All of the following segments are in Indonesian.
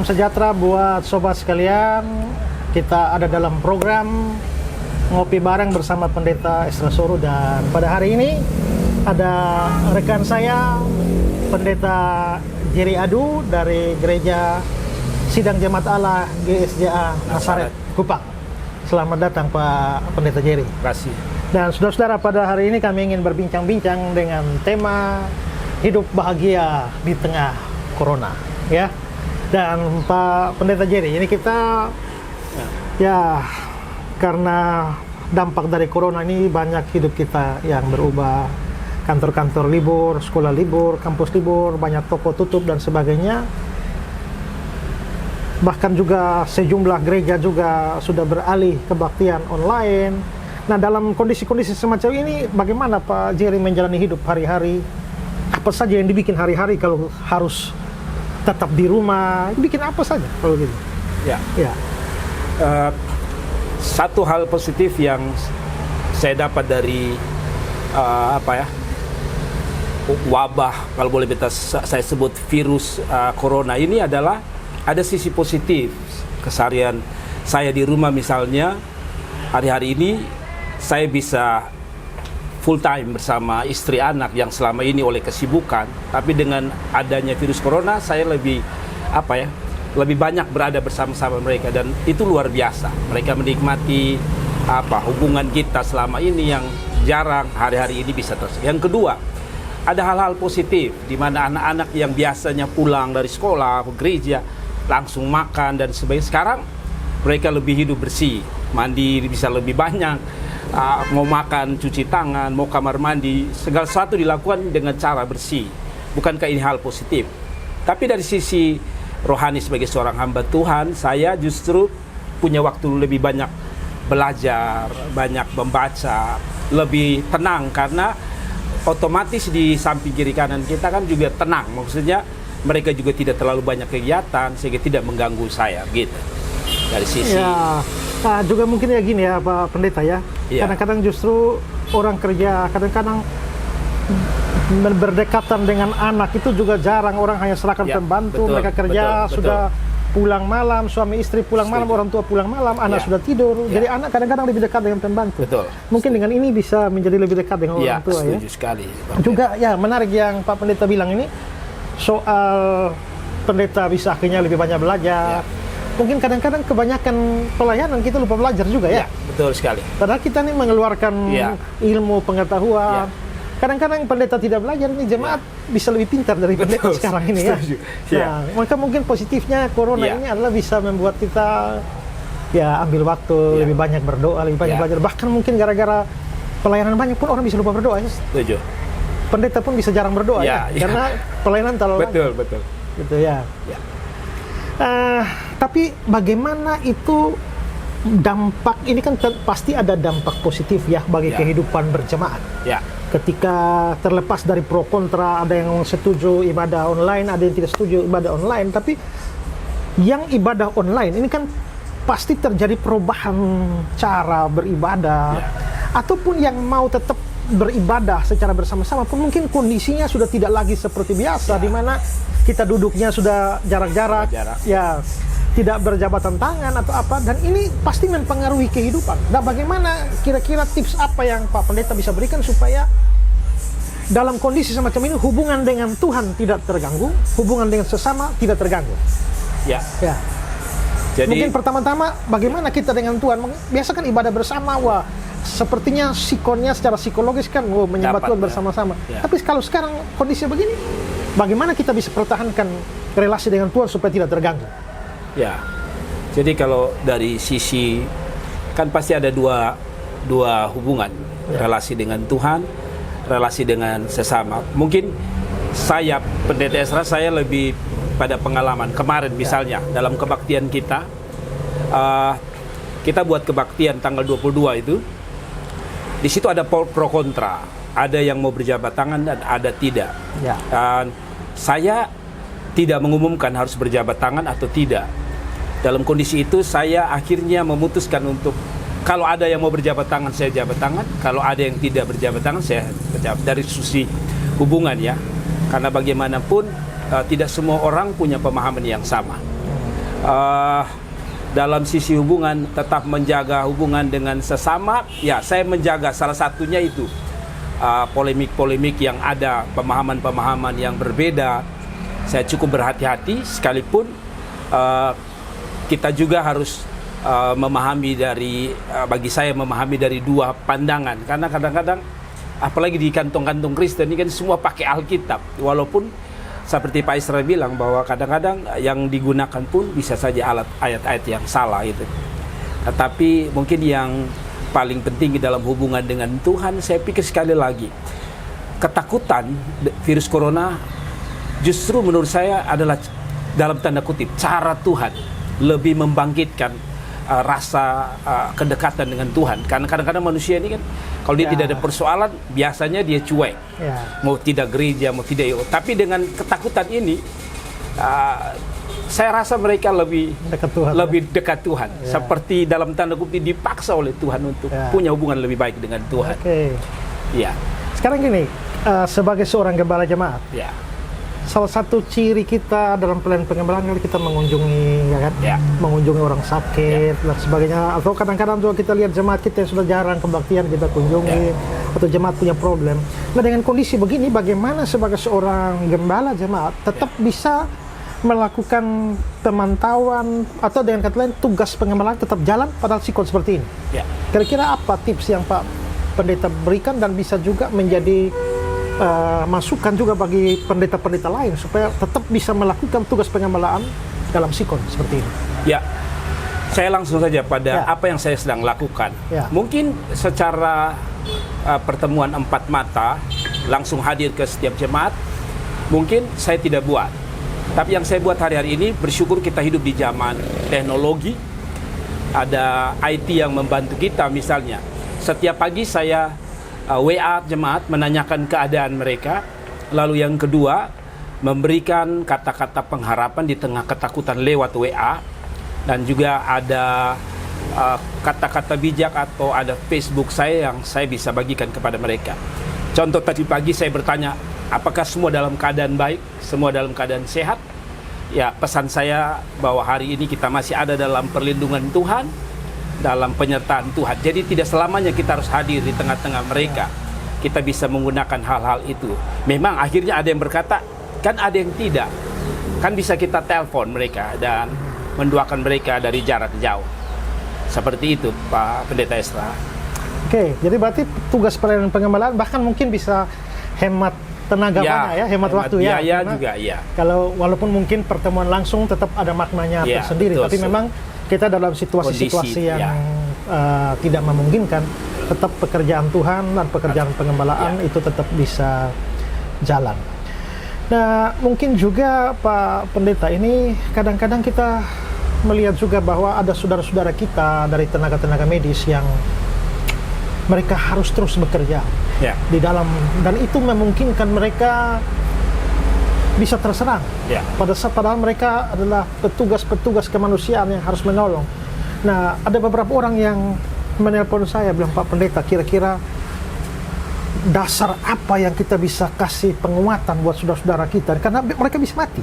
Salam sejahtera buat sobat sekalian. Kita ada dalam program Ngopi Bareng bersama Pendeta Esra Soro, dan pada hari ini ada rekan saya, Pendeta Jerry Adu dari Gereja Sidang Jemaat Allah GSJA Nazaret Kupang. Selamat datang Pak Pendeta Jerry. Terima kasih. Dan saudara-saudara, pada hari ini kami ingin berbincang-bincang dengan tema hidup bahagia di tengah Corona, ya. Dan Pak Pendeta Jerry, ini kita ya karena dampak dari Corona ini banyak hidup kita yang berubah. Kantor-kantor libur, sekolah libur, kampus libur, banyak toko tutup dan sebagainya. Bahkan juga sejumlah gereja juga sudah beralih kebaktian online. Nah, dalam kondisi-kondisi semacam ini, bagaimana Pak Jerry menjalani hidup hari-hari? Apa saja yang dibikin hari-hari kalau harus tetap di rumah? Bikin apa saja kalau gitu? Ya. Ya. Satu hal positif yang saya dapat dari wabah, kalau boleh saya sebut virus corona ini adalah ada sisi positif. Keseharian saya di rumah misalnya, hari-hari ini saya bisa full time bersama istri anak yang selama ini oleh kesibukan, tapi dengan adanya virus corona saya lebih lebih banyak berada bersama-sama mereka, dan itu luar biasa. Mereka menikmati hubungan kita selama ini yang jarang hari-hari ini bisa terus. Yang kedua, ada hal-hal positif di mana anak-anak yang biasanya pulang dari sekolah ke gereja langsung makan dan sebagainya, sekarang mereka lebih hidup bersih, mandi bisa lebih banyak. Mau makan, cuci tangan, mau kamar mandi, segala sesuatu dilakukan dengan cara bersih. Bukankah ini hal positif? Tapi dari sisi rohani sebagai seorang hamba Tuhan, saya justru punya waktu lebih banyak belajar, banyak membaca, lebih tenang, karena otomatis di samping kiri kanan kita kan juga tenang. Maksudnya mereka juga tidak terlalu banyak kegiatan sehingga tidak mengganggu saya gitu. Dari sisi juga mungkin ya gini ya Pak Pendeta ya. Kadang-kadang justru orang kerja, kadang-kadang berdekatan dengan anak itu juga jarang. Orang hanya serahkan pembantu, mereka kerja sudah pulang malam, suami istri pulang malam, orang tua pulang malam, anak sudah tidur. Jadi anak kadang-kadang lebih dekat dengan pembantu. Mungkin dengan ini bisa menjadi lebih dekat dengan orang tua. Setuju sekali. Juga ya menarik yang Pak Pendeta bilang ini soal pendeta bisa akhirnya lebih banyak belajar. Mungkin kadang-kadang kebanyakan pelayanan kita lupa belajar juga ya. Betul sekali. Padahal kita nih mengeluarkan ilmu pengetahuan. Kadang-kadang pendeta tidak belajar, ini jemaat bisa lebih pintar dari pendeta sekarang ini ya. Nah, maka mungkin positifnya Corona ini adalah bisa membuat kita ambil waktu lebih banyak berdoa, lebih banyak belajar. Bahkan mungkin gara-gara pelayanan banyak pun orang bisa lupa berdoa ya. Setuju. Pendeta pun bisa jarang berdoa karena pelayanan terlalu betul. Gitu ya. Tapi bagaimana itu dampak ini kan pasti ada dampak positif ya bagi kehidupan berjemaat. Ketika terlepas dari pro kontra, ada yang setuju ibadah online, ada yang tidak setuju ibadah online, tapi yang ibadah online ini kan pasti terjadi perubahan cara beribadah, ataupun yang mau tetap beribadah secara bersama-sama pun mungkin kondisinya sudah tidak lagi seperti biasa, di mana kita duduknya sudah jarak-jarak, tidak berjabatan tangan atau apa, dan ini pasti mempengaruhi kehidupan. Nah, bagaimana kira-kira tips apa yang Pak Pendeta bisa berikan supaya dalam kondisi semacam ini hubungan dengan Tuhan tidak terganggu, hubungan dengan sesama tidak terganggu? Jadi mungkin pertama-tama bagaimana kita dengan Tuhan? Biasa kan ibadah bersama, sepertinya sikonnya secara psikologis kan menyembah Tuhan bersama-sama. Tapi kalau sekarang kondisi begini, bagaimana kita bisa pertahankan relasi dengan Tuhan supaya tidak terganggu? Jadi kalau dari sisi kan pasti ada dua hubungan, relasi dengan Tuhan, relasi dengan sesama. Mungkin saya Pendeta Esra, saya lebih pada pengalaman kemarin misalnya dalam kebaktian kita buat kebaktian tanggal 22 itu, di situ ada pro kontra, ada yang mau berjabat tangan dan ada tidak. Dan saya tidak mengumumkan harus berjabat tangan atau tidak. Dalam kondisi itu saya akhirnya memutuskan untuk kalau ada yang mau berjabat tangan saya jabat tangan, kalau ada yang tidak berjabat tangan saya berjabat, dari sisi hubungan ya. Karena bagaimanapun tidak semua orang punya pemahaman yang sama. dalam sisi hubungan tetap menjaga hubungan dengan sesama, ya saya menjaga salah satunya itu polemik-polemik yang ada, pemahaman-pemahaman yang berbeda. Saya cukup berhati-hati sekalipun kita juga harus memahami dari bagi saya memahami dari dua pandangan, karena kadang-kadang apalagi di kantong-kantong Kristen ini kan semua pakai Alkitab, walaupun seperti Pak Isra bilang bahwa kadang-kadang yang digunakan pun bisa saja ayat-ayat yang salah itu. Tetapi mungkin yang paling penting dalam hubungan dengan Tuhan, saya pikir sekali lagi, ketakutan virus corona justru menurut saya adalah dalam tanda kutip cara Tuhan lebih membangkitkan rasa kedekatan dengan Tuhan. Karena kadang-kadang manusia ini kan kalau dia tidak ada persoalan, biasanya dia cuek, mau tidak gereja, mau tidak. Tapi dengan ketakutan ini, saya rasa mereka lebih dekat Tuhan. Seperti dalam tanda kutip dipaksa oleh Tuhan untuk punya hubungan lebih baik dengan Tuhan. Ya. Sekarang gini, sebagai seorang gembala jemaat, salah satu ciri kita dalam pelayanan pengembalaan kalau kita mengunjungi, ya kan, mengunjungi orang sakit dan sebagainya. Atau kadang-kadang juga kita lihat jemaat kita yang sudah jarang kebaktian kita kunjungi, atau jemaat punya problem. Nah, dengan kondisi begini, bagaimana sebagai seorang gembala jemaat tetap bisa melakukan pemantauan atau dengan kata lain tugas pengembalaan tetap jalan padahal sikon seperti ini? Kira-kira apa tips yang Pak Pendeta berikan dan bisa juga menjadi masukan juga bagi pendeta-pendeta lain supaya tetap bisa melakukan tugas pengembalaan dalam sikon seperti ini? Ya, saya langsung saja pada apa yang saya sedang lakukan. Mungkin secara pertemuan empat mata langsung hadir ke setiap jemaat, mungkin saya tidak buat. Tapi yang saya buat hari-hari ini, bersyukur kita hidup di zaman teknologi, ada IT yang membantu kita. Misalnya setiap pagi saya WA jemaat menanyakan keadaan mereka. Lalu yang kedua, memberikan kata-kata pengharapan di tengah ketakutan lewat WA. Dan juga ada kata-kata bijak atau ada Facebook saya yang saya bisa bagikan kepada mereka. Contoh tadi pagi saya bertanya, apakah semua dalam keadaan baik? Semua dalam keadaan sehat? Ya, pesan saya bahwa hari ini kita masih ada dalam perlindungan Tuhan, dalam penyertaan Tuhan. Jadi tidak selamanya kita harus hadir di tengah-tengah mereka. Kita bisa menggunakan hal-hal itu. Memang akhirnya ada yang berkata, kan ada yang tidak. Kan bisa kita telepon mereka dan mendoakan mereka dari jarak jauh. Seperti itu Pak Pendeta Esra. Oke, jadi berarti tugas pelayanan pengembalaan bahkan mungkin bisa hemat tenaga banyak ya, hemat waktu ya. Biaya juga ya. Kalau walaupun mungkin pertemuan langsung tetap ada maknanya tersendiri, tapi memang kita dalam situasi-situasi yang tidak memungkinkan, tetap pekerjaan Tuhan dan pekerjaan pengembalaan itu tetap bisa jalan. Nah, mungkin juga Pak Pendeta, ini kadang-kadang kita melihat juga bahwa ada saudara-saudara kita dari tenaga-tenaga medis yang mereka harus terus bekerja di dalam, dan itu memungkinkan mereka bisa terserang. Padahal mereka adalah petugas-petugas kemanusiaan yang harus menolong. Nah, ada beberapa orang yang menelpon saya bilang, Pak Pendeta, kira-kira dasar apa yang kita bisa kasih penguatan buat saudara-saudara kita, karena mereka bisa mati.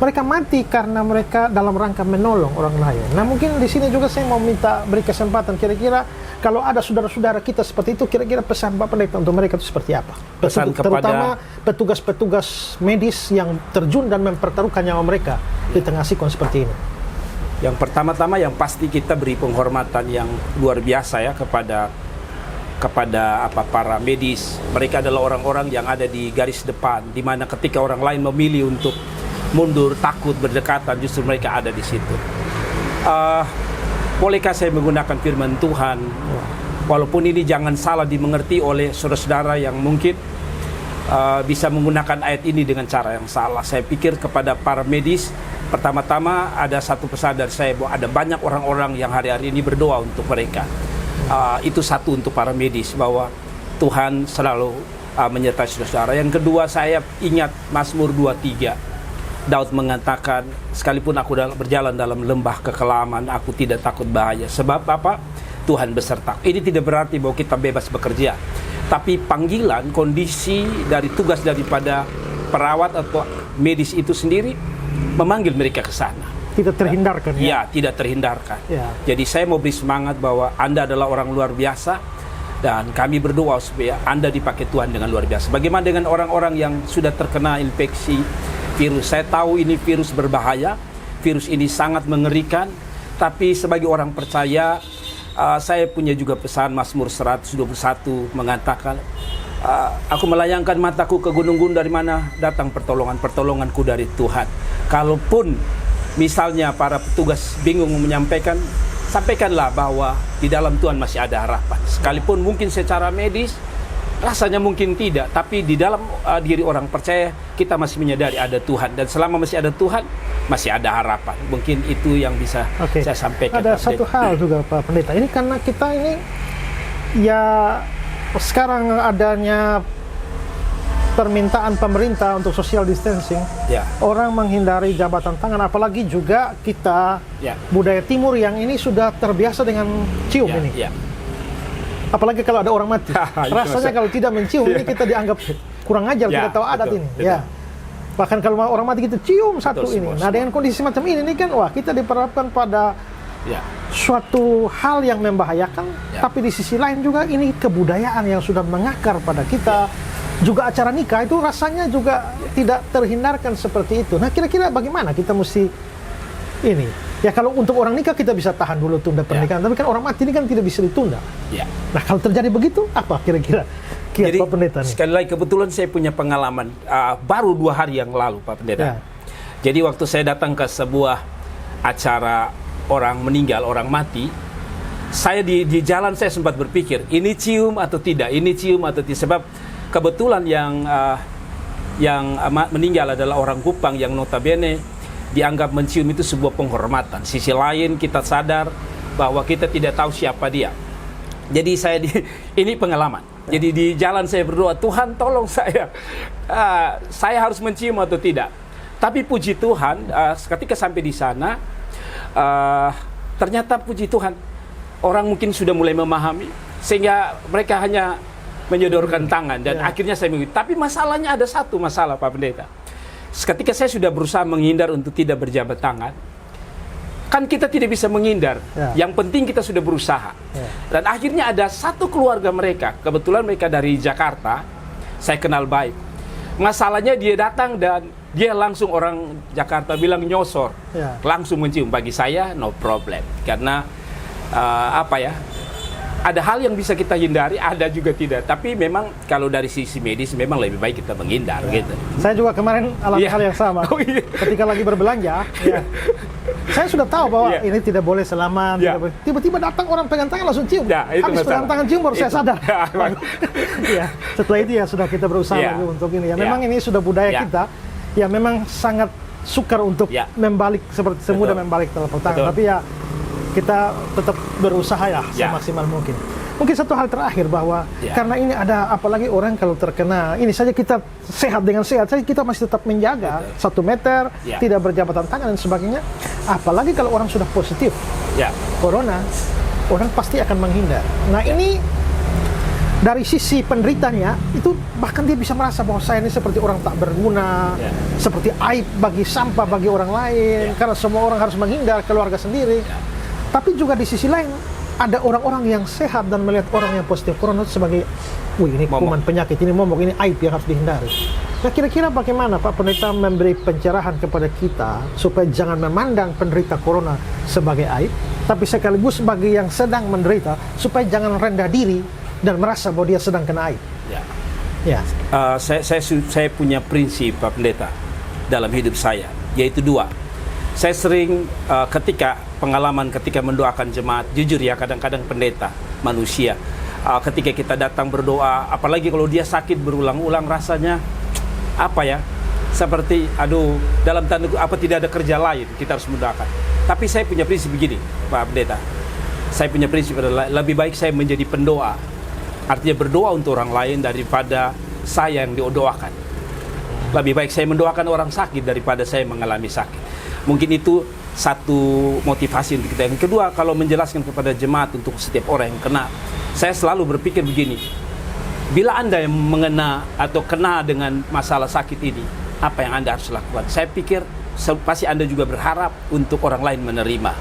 Mereka mati karena mereka dalam rangka menolong orang lain. Nah, mungkin di sini juga saya mau minta beri kesempatan, kira-kira kalau ada saudara-saudara kita seperti itu, kira-kira pesan Pak Pendeta untuk mereka itu seperti apa? Pesan terutama petugas-petugas medis yang terjun dan mempertaruhkan nyawa mereka di tengah sikon seperti ini. Yang pertama-tama yang pasti kita beri penghormatan yang luar biasa ya kepada para medis. Mereka adalah orang-orang yang ada di garis depan, di mana ketika orang lain memilih untuk mundur, takut, berdekatan, justru mereka ada di situ. Bolehkah saya menggunakan firman Tuhan? Walaupun ini jangan salah dimengerti oleh saudara-saudara yang mungkin bisa menggunakan ayat ini dengan cara yang salah. Saya pikir kepada para medis, pertama-tama ada satu pesan dari saya bahwa ada banyak orang-orang yang hari-hari ini berdoa untuk mereka. Itu satu untuk para medis, bahwa Tuhan selalu menyertai saudara. Yang kedua, saya ingat Mazmur 23. Daud mengatakan, sekalipun aku berjalan dalam lembah kekelaman, aku tidak takut bahaya. Sebab apa? Tuhan beserta. Ini tidak berarti bahwa kita bebas bekerja, tapi panggilan, kondisi dari tugas daripada perawat atau medis itu sendiri memanggil mereka ke sana. tidak terhindarkan. Ya, tidak terhindarkan. Ya. Jadi saya mau beri semangat bahwa Anda adalah orang luar biasa, dan kami berdoa supaya Anda dipakai Tuhan dengan luar biasa. Bagaimana dengan orang-orang yang sudah terkena infeksi virus? Saya tahu ini virus berbahaya, virus ini sangat mengerikan, tapi sebagai orang percaya, saya punya juga pesan Mazmur 121 mengatakan, aku melayangkan mataku ke gunung-gunung, dari mana datang pertolonganku dari Tuhan. Kalaupun misalnya para petugas bingung menyampaikan, sampaikanlah bahwa di dalam Tuhan masih ada harapan. Sekalipun mungkin secara medis rasanya mungkin tidak, tapi di dalam diri orang percaya kita masih menyadari ada Tuhan, dan selama masih ada Tuhan masih ada harapan. Mungkin itu yang bisa saya sampaikan. Ada satu hal juga Pak Pendeta, ini karena kita ini ya sekarang adanya permintaan pemerintah untuk social distancing, orang menghindari jabatan tangan, apalagi juga kita budaya timur yang ini sudah terbiasa dengan cium ini. Apalagi kalau ada orang mati, rasanya kalau tidak mencium ini kita dianggap kurang ajar, kita tahu adat ini. Ya. Bahkan kalau orang mati gitu cium satu ini. Nah, dengan kondisi macam ini kan, wah, kita diperhadapkan pada suatu hal yang membahayakan, tapi di sisi lain juga ini kebudayaan yang sudah mengakar pada kita. Juga acara nikah itu rasanya juga tidak terhindarkan seperti itu. Nah, kira-kira bagaimana kita mesti ini? Ya, kalau untuk orang nikah kita bisa tahan dulu tunda pernikahan, tapi kan orang mati ini kan tidak bisa ditunda. Nah, kalau terjadi begitu, apa kira-kira Jadi, Pak Pendeta nih? Sekali lagi kebetulan saya punya pengalaman baru 2 hari yang lalu, Pak Pendeta. Jadi waktu saya datang ke sebuah acara orang meninggal, orang mati, saya di jalan saya sempat berpikir, ini cium atau tidak, ini cium atau tidak, sebab kebetulan yang meninggal adalah orang Kupang yang notabene dianggap mencium itu sebuah penghormatan. Sisi lain kita sadar bahwa kita tidak tahu siapa dia. Jadi ini pengalaman. Jadi di jalan saya berdoa, Tuhan tolong saya harus mencium atau tidak. Tapi puji Tuhan, ketika sampai di sana, ternyata puji Tuhan, orang mungkin sudah mulai memahami, sehingga mereka hanya menyodorkan tangan, dan akhirnya saya mengikuti. Tapi masalahnya ada satu masalah, Pak Pendeta. Ketika saya sudah berusaha menghindar untuk tidak berjabat tangan, kan kita tidak bisa menghindar. Yang penting kita sudah berusaha. Dan akhirnya ada satu keluarga mereka, kebetulan mereka dari Jakarta, saya kenal baik. Masalahnya dia datang dan dia langsung, orang Jakarta bilang nyosor, langsung mencium. Bagi saya no problem, karena ada hal yang bisa kita hindari, ada juga tidak. Tapi memang kalau dari sisi medis memang lebih baik kita menghindar gitu. Saya juga kemarin alami hal yang sama. Ketika lagi berbelanja, saya sudah tahu bahwa ini tidak boleh salaman. Tiba-tiba datang orang pegang tangan langsung cium. Habis pegang tangan cium baru saya sadar. Setelah itu ya sudah kita berusaha lagi untuk ini. Memang ini sudah budaya kita. Ya memang sangat sukar untuk membalik seperti semudah membalik telapak tangan. Tapi ya kita tetap berusaha semaksimal mungkin. Mungkin satu hal terakhir bahwa karena ini ada, apalagi orang kalau terkena ini saja, kita sehat dengan sehat saja kita masih tetap menjaga 1 meter, tidak berjabatan tangan dan sebagainya. Apalagi kalau orang sudah positif corona, orang pasti akan menghindar. Nah, ini dari sisi penderitanya itu bahkan dia bisa merasa bahwa saya ini seperti orang tak berguna, seperti aib bagi sampah bagi orang lain, karena semua orang harus menghindar, keluarga sendiri. Tapi juga di sisi lain ada orang-orang yang sehat dan melihat orang yang positif corona sebagai, wih, ini kuman penyakit, ini momok, ini aib yang harus dihindari. Nah, kira-kira bagaimana Pak Pendeta memberi pencerahan kepada kita supaya jangan memandang penderita corona sebagai aib, tapi sekaligus bagi yang sedang menderita supaya jangan rendah diri dan merasa bahwa dia sedang kena aib. Saya punya prinsip, Pak Pendeta, dalam hidup saya, yaitu 2. Saya sering ketika mendoakan jemaat, jujur ya, kadang-kadang pendeta manusia, ketika kita datang berdoa, apalagi kalau dia sakit berulang-ulang, rasanya seperti dalam tanda tidak ada kerja lain, kita harus mendoakan. Tapi saya punya prinsip begini, Pak Pendeta. Saya punya prinsip adalah lebih baik saya menjadi pendoa, artinya berdoa untuk orang lain daripada saya yang didoakan. Lebih baik saya mendoakan orang sakit daripada saya mengalami sakit. Mungkin itu satu motivasi untuk kita. Yang kedua, kalau menjelaskan kepada jemaat untuk setiap orang yang kena, saya selalu berpikir begini, bila Anda yang mengena atau kena dengan masalah sakit ini, apa yang Anda harus lakukan? Saya pikir pasti Anda juga berharap untuk orang lain menerima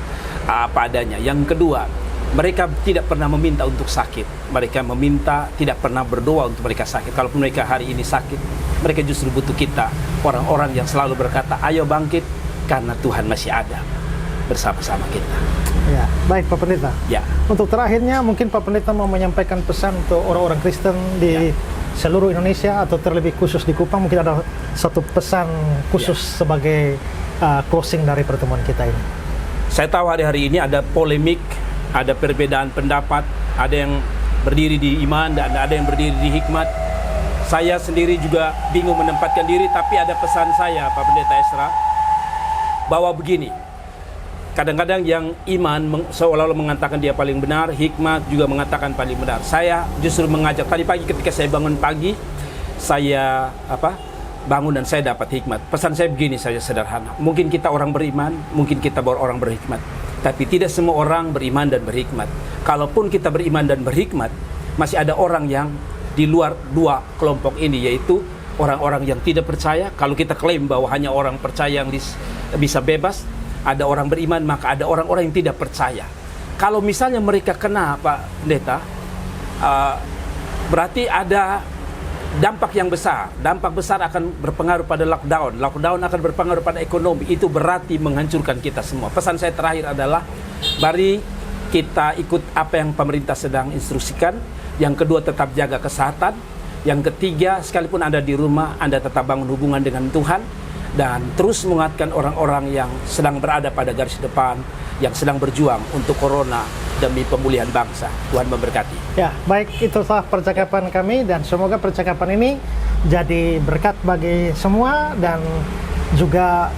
apa adanya. Yang kedua, mereka tidak pernah meminta untuk sakit. Mereka meminta, tidak pernah berdoa untuk mereka sakit. Kalaupun mereka hari ini sakit, mereka justru butuh kita, orang-orang yang selalu berkata, ayo bangkit, karena Tuhan masih ada bersama-sama kita. Ya, baik Pak Pendeta. Ya. Untuk terakhirnya, mungkin Pak Pendeta mau menyampaikan pesan untuk orang-orang Kristen di seluruh Indonesia atau terlebih khusus di Kupang. Mungkin ada satu pesan khusus sebagai closing dari pertemuan kita ini. Saya tahu hari-hari ini ada polemik, ada perbedaan pendapat, ada yang berdiri di iman dan ada yang berdiri di hikmat. Saya sendiri juga bingung menempatkan diri, tapi ada pesan saya, Pak Pendeta Esra, bahwa begini, kadang-kadang yang iman seolah-olah mengatakan dia paling benar, hikmat juga mengatakan paling benar. Saya justru mengajak, tadi pagi ketika saya bangun pagi, saya bangun dan saya dapat hikmat. Pesan saya begini saja, sederhana. Mungkin kita orang beriman, mungkin kita orang berhikmat, tapi tidak semua orang beriman dan berhikmat. Kalaupun kita beriman dan berhikmat, masih ada orang yang di luar dua kelompok ini, yaitu orang-orang yang tidak percaya. Kalau kita klaim bahwa hanya orang percaya yang bisa bebas, ada orang beriman, maka ada orang-orang yang tidak percaya. Kalau misalnya mereka kena, Pak Pendeta, berarti ada dampak yang besar. Dampak besar akan berpengaruh pada lockdown. Lockdown akan berpengaruh pada ekonomi. Itu berarti menghancurkan kita semua. Pesan saya terakhir adalah, mari kita ikut apa yang pemerintah sedang instruksikan. Yang kedua, tetap jaga kesehatan. Yang ketiga, sekalipun Anda di rumah, Anda tetap bangun hubungan dengan Tuhan. Dan terus menguatkan orang-orang yang sedang berada pada garis depan, yang sedang berjuang untuk corona demi pemulihan bangsa. Tuhan memberkati. Ya, baik, itulah percakapan kami dan semoga percakapan ini jadi berkat bagi semua dan juga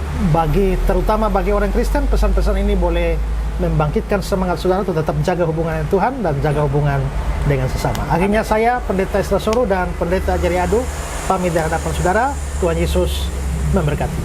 terutama bagi orang Kristen. Pesan-pesan ini boleh membangkitkan semangat saudara untuk tetap jaga hubungan dengan Tuhan dan jaga hubungan dengan sesama. Akhirnya saya, Pendeta Esra Soru dan Pendeta Jerry Adu, pamit dari hadapan saudara. Tuhan Yesus memberkati.